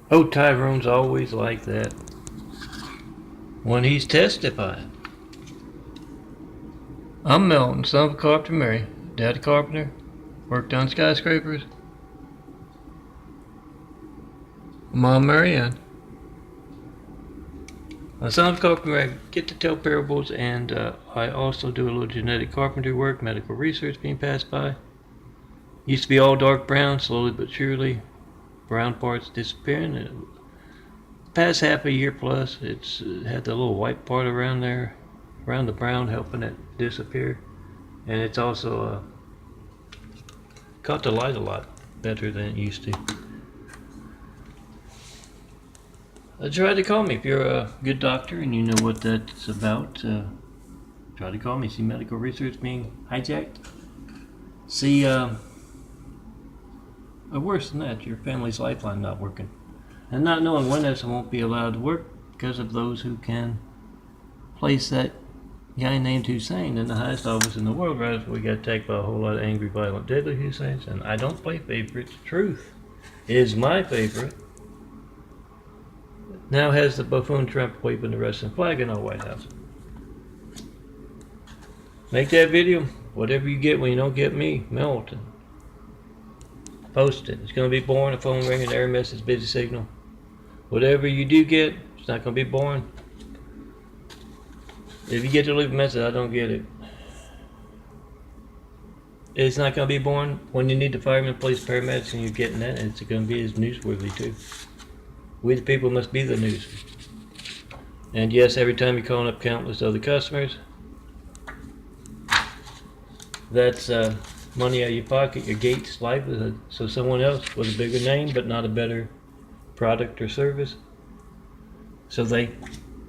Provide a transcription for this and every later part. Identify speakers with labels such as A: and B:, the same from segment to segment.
A: Oh, Tyrone's always like that when he's testifying. I'm Melton, son of Carpenter Mary. Dad a carpenter, worked on skyscrapers. Mom Marianne. My son's carpenter. I get to tell parables, and I also do a little genetic carpentry work, medical research being passed by. Used to be all dark brown, slowly but surely, brown parts disappearing. Past half a year plus, it's had the little white part around there, around the brown, helping it disappear. And it's also caught the light a lot better than it used to. Try to call me if you're a good doctor and you know what that's about. Try to call me. See medical research being hijacked. See, worse than that, your family's lifeline not working. And not knowing when this won't be allowed to work because of those who can place that guy named Hussein in the highest office in the world, right after we got attacked by a whole lot of angry, violent, deadly Husseins. And I don't play favorites. Truth is my favorite. Now has the buffoon Trump waving the Russian flag in our White House. Make that video. Whatever you get when you don't get me, Melton. Post it. It's going to be boring. A phone ringing, error message, busy signal. Whatever you do get, it's not going to be boring. If you get to leave a message, I don't get it. It's not going to be boring. When you need the firemen, police, paramedics, and you're getting that, and it's going to be as newsworthy too. We the people must be the news. And yes, every time you're calling up countless other customers, that's money out of your pocket, your gate's livelihood. So someone else with a bigger name but not a better product or service, so they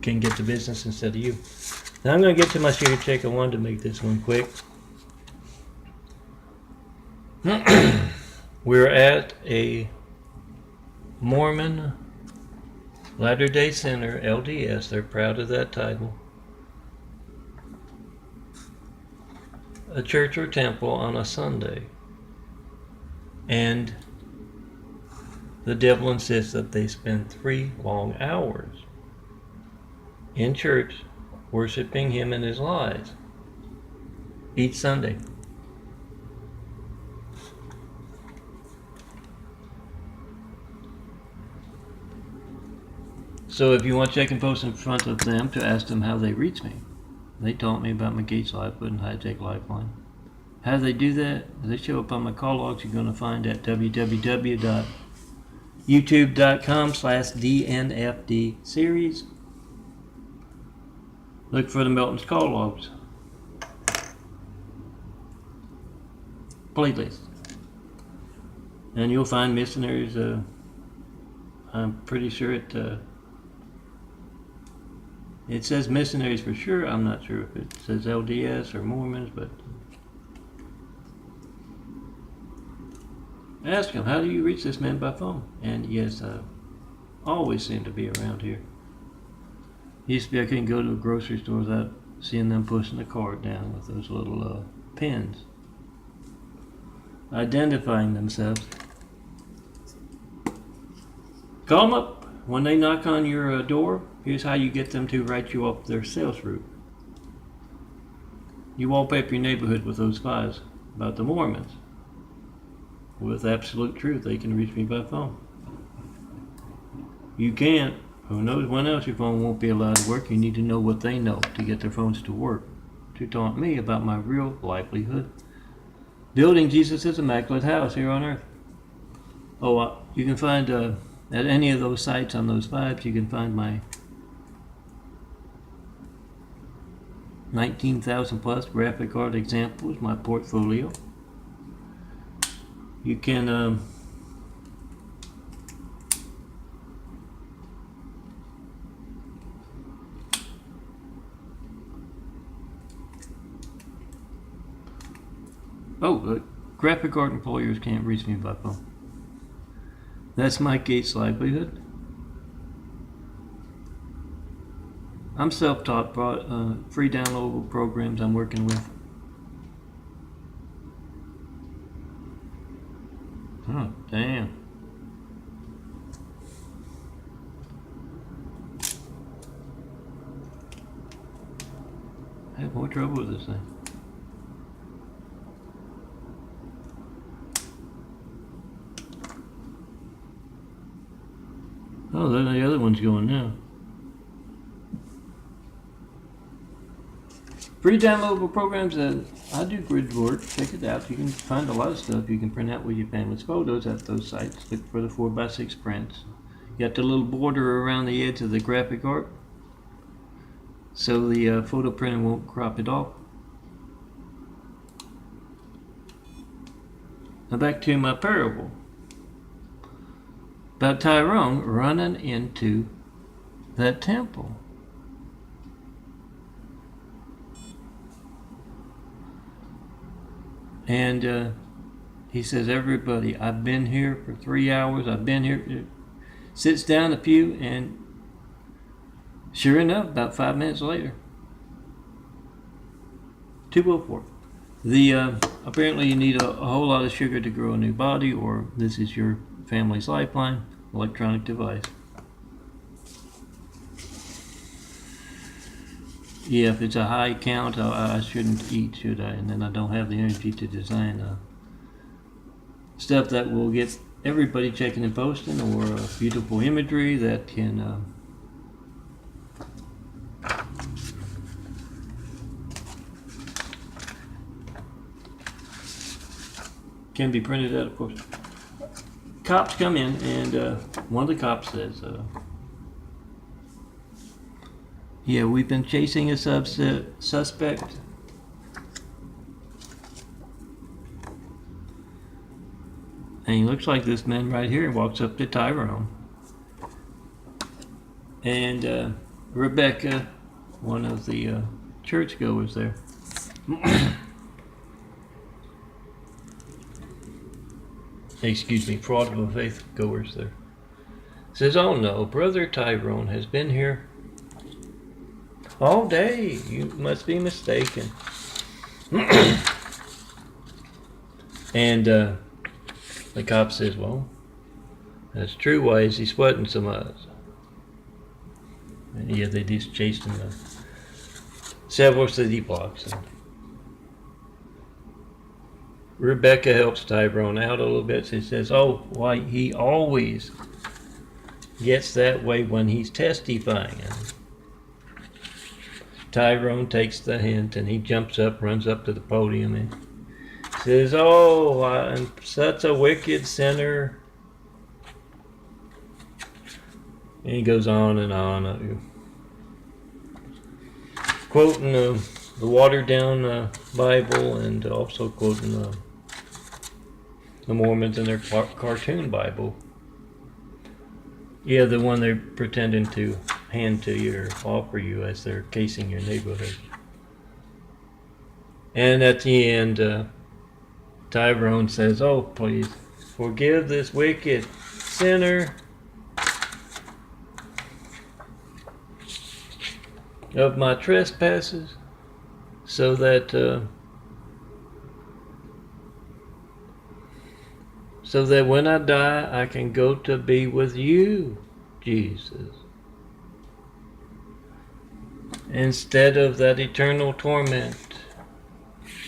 A: can get the business instead of you. Now I'm going to get to my share check. I wanted to make this one quick. We're at a Mormon Latter-day Center, LDS. They're proud of that title. A church or temple on a Sunday. And the devil insists that they spend 3 long hours in church worshiping him and his lies each Sunday. So if you want to check and post in front of them to ask them how they reach me, they taught me about my Gates Lifeline and Hijack Lifeline. How do they do that? They show up on my call logs. You're going to find at www.youtube.com/DNFD series. Look for the Melton's call logs playlist, and you'll find missionaries. I'm pretty sure it says missionaries for sure. I'm not sure if it says LDS or Mormons, but ask them, how do you reach this man by phone? And yes, always seem to be around here. Used to be I couldn't go to a grocery store without seeing them pushing the cart down with those little pins, identifying themselves. Call them up. When they knock on your door, here's how you get them to write you off their sales route. You wallpaper your neighborhood with those files about the Mormons. With absolute truth, they can reach me by phone. You can't. Who knows when else your phone won't be allowed to work? You need to know what they know to get their phones to work. To taunt me about my real livelihood. Building Jesus' immaculate house here on earth. Oh, you can find at any of those sites on those vibes, you can find my 19,000 plus graphic art examples, my portfolio. You can graphic art employers can't reach me by phone. That's my Gates livelihood. I'm self-taught, free downloadable programs I'm working with. Oh, damn. more trouble with this thing. Oh, then the other one's going now. Free downloadable programs that I do grid work. Check it out. You can find a lot of stuff you can print out with your family's photos at those sites. Look for the 4x6 prints. You got the little border around the edge of the graphic art, so the photo printer won't crop it off. Now back to my parable about Tyrone running into that temple. And he says, everybody, I've been here for 3 hours, I've been here. Sits down a pew, and sure enough, about 5 minutes later, 204. Apparently you need a whole lot of sugar to grow a new body, or this is your family's lifeline, electronic device. Yeah, if it's a high count, I shouldn't eat, should I? And then I don't have the energy to design stuff that will get everybody checking and posting, or beautiful imagery that can be printed out, of course. Cops come in, and one of the cops says, yeah, we've been chasing a suspect. And he looks like this man right here. Walks up to Tyrone. And Rebecca, one of the churchgoers there. Excuse me, fraudulent faith goers there. Says, oh no, Brother Tyrone has been here all day. You must be mistaken. And the cop says, well, that's true. Why is he sweating so much? And yeah, they just chased him several city blocks. And Rebecca helps Tyrone out a little bit. She says, oh, why he always gets that way when he's testifying. And Tyrone takes the hint, and he jumps up, runs up to the podium, and says, oh, I'm such a wicked sinner. And he goes on and on, quoting the watered down Bible, and also quoting the Mormons in their cartoon Bible. Yeah, the one they're pretending to hand to you or offer you as they're casing your neighborhood. And at the end, Tyrone says, oh, please forgive this wicked sinner of my trespasses, so that when I die, I can go to be with you, Jesus, instead of that eternal torment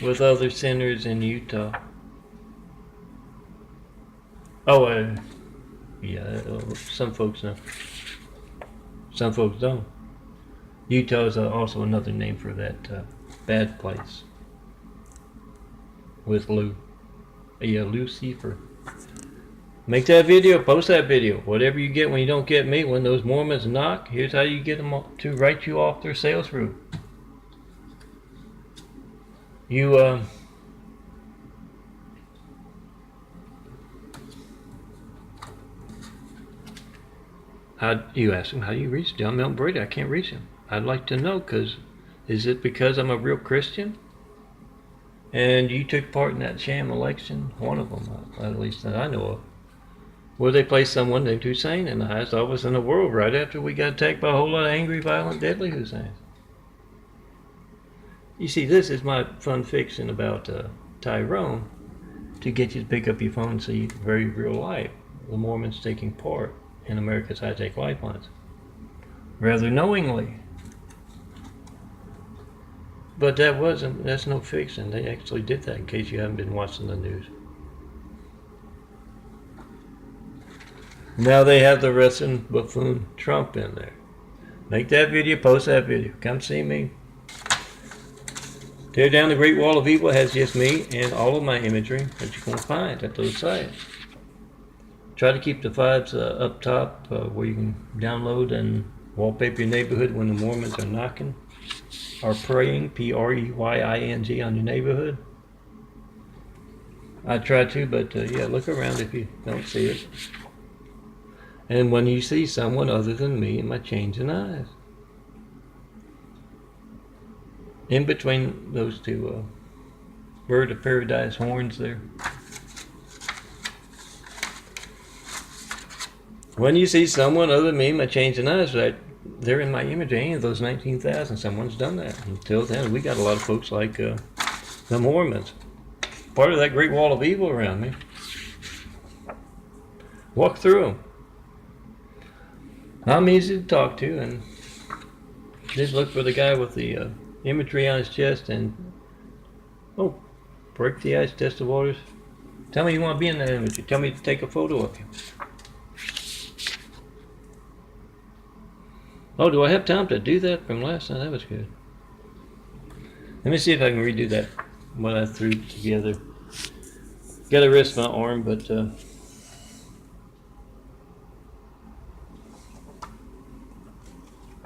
A: with other sinners in Utah. Oh, yeah, some folks know. Some folks don't. Utah is also another name for that bad place with Lucifer. Make that video, post that video. Whatever you get when you don't get me, when those Mormons knock, here's how you get them to write you off their sales route. You ask him, how do you reach John Milton Brady? I can't reach him. I'd like to know, because is it because I'm a real Christian? And you took part in that sham election, one of them, at least that I know of, where they placed someone named Hussein in the highest office in the world right after we got attacked by a whole lot of angry, violent, deadly Husseins. You see, this is my fun fiction about Tyrone, to get you to pick up your phone and see very real life, the Mormons taking part in America's high-tech lifelines, rather knowingly. But that's no fiction. They actually did that, in case you haven't been watching the news. Now they have the wrestling buffoon Trump in there. Make that video, post that video. Come see me. Tear Down the Great Wall of Evil has just me and all of my imagery that you're going to find at those sites. Try to keep the files up top where you can download and wallpaper your neighborhood when the Mormons are knocking or praying, P-R-E-Y-I-N-G, on your neighborhood. I try to, but yeah, look around if you don't see it. And when you see someone other than me and my changing eyes. In between those two bird of paradise horns there. When you see someone other than me, my changing eyes, right, they're in my image. Any of those 19,000, someone's done that. Until then, we got a lot of folks like the Mormons. Part of that great wall of evil around me. Walk through them. I'm easy to talk to, and just look for the guy with the imagery on his chest and, oh, break the ice, test the waters. Tell me you want to be in that imagery. Tell me to take a photo of you. Oh, do I have time to do that from last night? That was good. Let me see if I can redo that, what I threw together. Got to rest my arm, but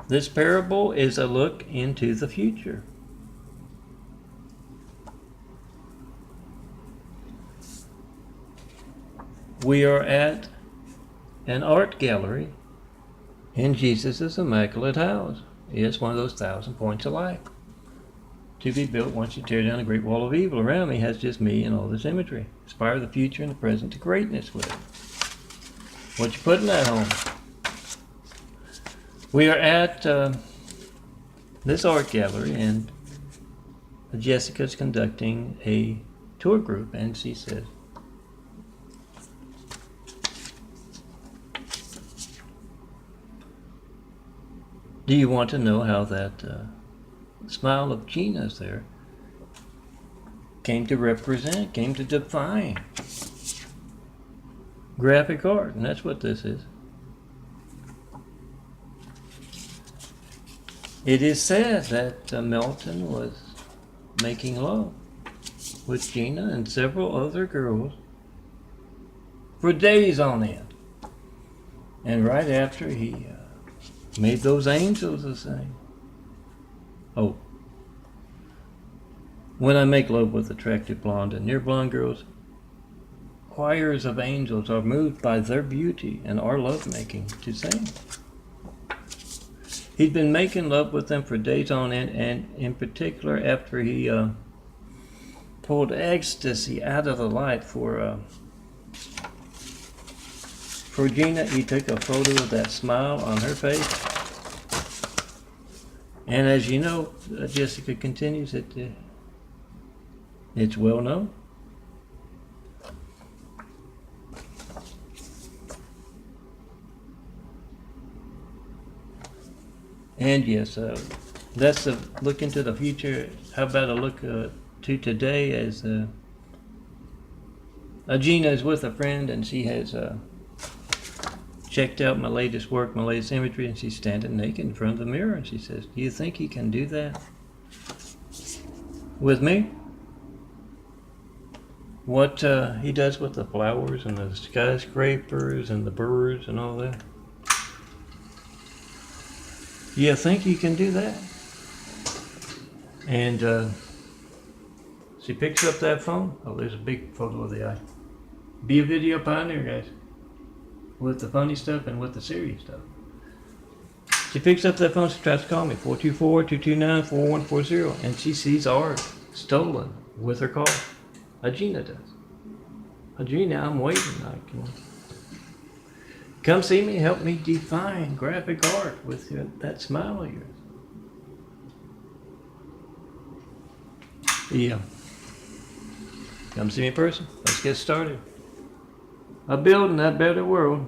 A: this parable is a look into the future. We are at an art gallery in Jesus' immaculate house. It's one of those 1,000 points of light to be built once you tear down the great wall of evil. Around me has just me and all this imagery. Inspire the future and the present to greatness with it. What you putting that home? We are at this art gallery, and Jessica's conducting a tour group, and she says, do you want to know how that smile of Gina's there came to represent, came to define graphic art? And that's what this is. It is said that Milton was making love with Gina and several other girls for days on end. And right after he made those angels the same. Oh, when I make love with attractive blonde and near blonde girls, choirs of angels are moved by their beauty and our lovemaking to sing. He'd been making love with them for days on end, and in particular after he pulled ecstasy out of the light for Gina, he took a photo of that smile on her face. And as you know, Jessica continues, it's well known. And yes, that's a look into the future. How about a look to today, as Gina is with a friend, and she has checked out my latest work, my latest imagery, and she's standing naked in front of the mirror, and she says, do you think he can do that with me? What he does with the flowers and the skyscrapers and the birds and all that. You think he can do that? And she picks up that phone. Oh, there's a big photo of the eye. Be a video pioneer, guys. With the funny stuff and with the serious stuff. She picks up that phone. She tries to call me, 424-229-4140. And she sees art stolen with her call. Gina does. Gina, I'm waiting. I can... Come see me, help me define graphic art with that smile of yours. Yeah. Come see me in person. Let's get started. A building that better world.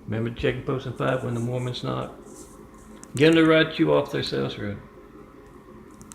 A: Remember to check and post in 5 when the Mormons knock. Get them to write you off their sales road.